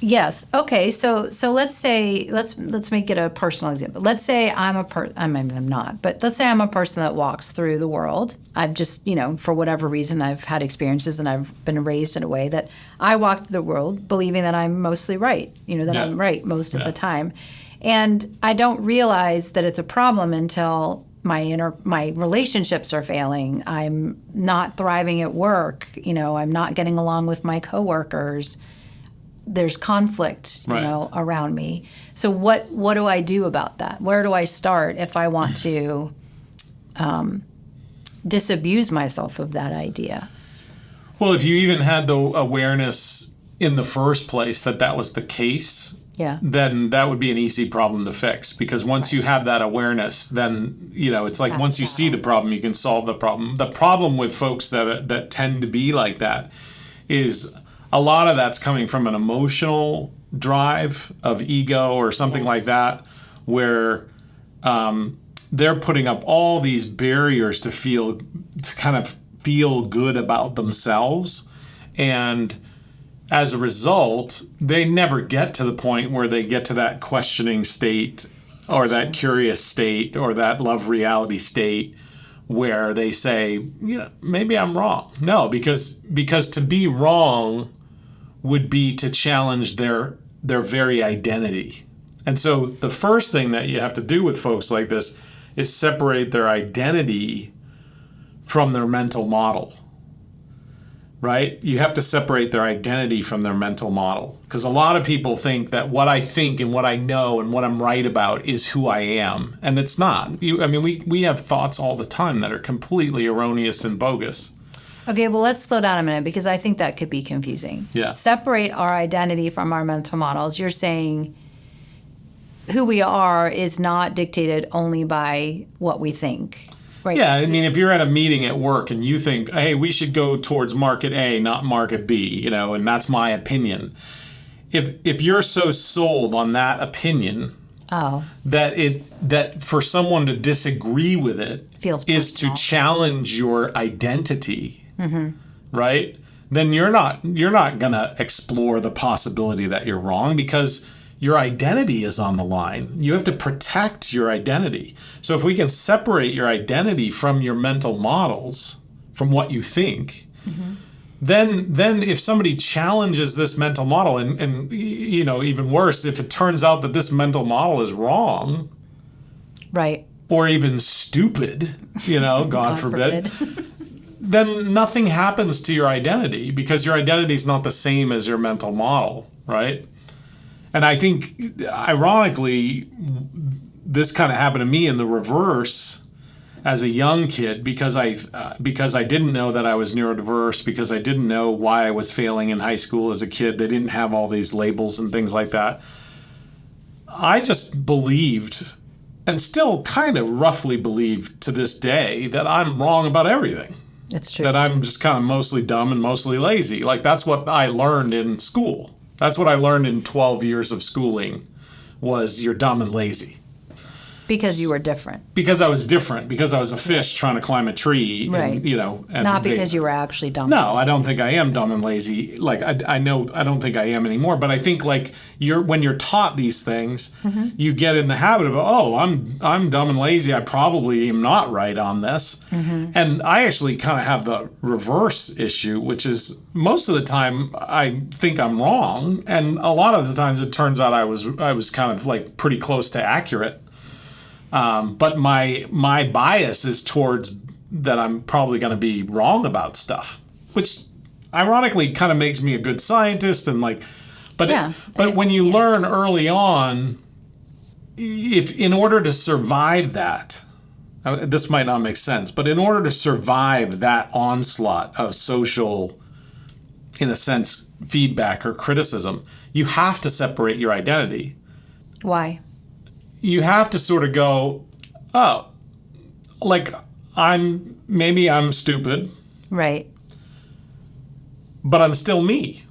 Yes. Okay. So let's say let's make it a personal example. Let's say I'm not, but let's say I'm a person that walks through the world. I've just, for whatever reason, I've had experiences and I've been raised in a way that I walk through the world believing that I'm mostly right, that I'm right most of the time. And I don't realize that it's a problem until my relationships are failing. I'm not thriving at work. I'm not getting along with my coworkers. There's conflict, around me. So what do I do about that? Where do I start if I want to disabuse myself of that idea? Well, if you even had the awareness in the first place that was the case, then that would be an easy problem to fix. Because once you have that awareness, then, it's like once you see the problem, you can solve the problem. The problem with folks that tend to be like that is a lot of that's coming from an emotional drive of ego or something like that, where they're putting up all these barriers to kind of feel good about themselves. And as a result, they never get to the point where they get to that questioning state or that curious state or that love reality state where they say, maybe I'm wrong. No, because to be wrong would be to challenge their very identity. And so the first thing that you have to do with folks like this is separate their identity from their mental model, right? You have to separate their identity from their mental model, because a lot of people think that what I think and what I know and what I'm right about is who I am, and it's not. We have thoughts all the time that are completely erroneous and bogus. Okay, well, let's slow down a minute because I think that could be confusing. Yeah. Separate our identity from our mental models. You're saying who we are is not dictated only by what we think, right? Yeah, if you're at a meeting at work and you think, hey, we should go towards market A, not market B, and that's my opinion. If you're so sold on that opinion, that for someone to disagree with it is to challenge your identity. Mm-hmm. Right? Then you're not going to explore the possibility that you're wrong, because your identity is on the line. You have to protect your identity. So if we can separate your identity from your mental models, from what you think, then if somebody challenges this mental model, and even worse, if it turns out that this mental model is wrong, right, or even stupid, God forbid. Then nothing happens to your identity, because your identity is not the same as your mental model, right? And I think, ironically, this kind of happened to me in the reverse as a young kid, because I didn't know that I was neurodiverse, because I didn't know why I was failing in high school as a kid. They didn't have all these labels and things like that. I just believed, and still kind of roughly believe to this day, that I'm wrong about everything. It's true. That I'm just kind of mostly dumb and mostly lazy. Like, that's what I learned in school. That's what I learned in 12 years of schooling, was you're dumb and lazy. Because you were different. Because I was different. Because I was a fish trying to climb a tree. Right. And, not because you were actually dumb. No, I don't think I am dumb and lazy. Like, I don't think I am anymore. But I think, like, when you're taught these things, you get in the habit of, I'm dumb and lazy. I probably am not right on this. And I actually kind of have the reverse issue, which is most of the time I think I'm wrong. And a lot of the times it turns out I was kind of like pretty close to accurate. But my bias is towards that I'm probably going to be wrong about stuff, which ironically kind of makes me a good scientist. And but when you learn early on, if in order to survive that, this might not make sense, but in order to survive that onslaught of social, in a sense, feedback or criticism, you have to separate your identity. Why? You have to sort of go, like, I'm stupid. Right. But I'm still me.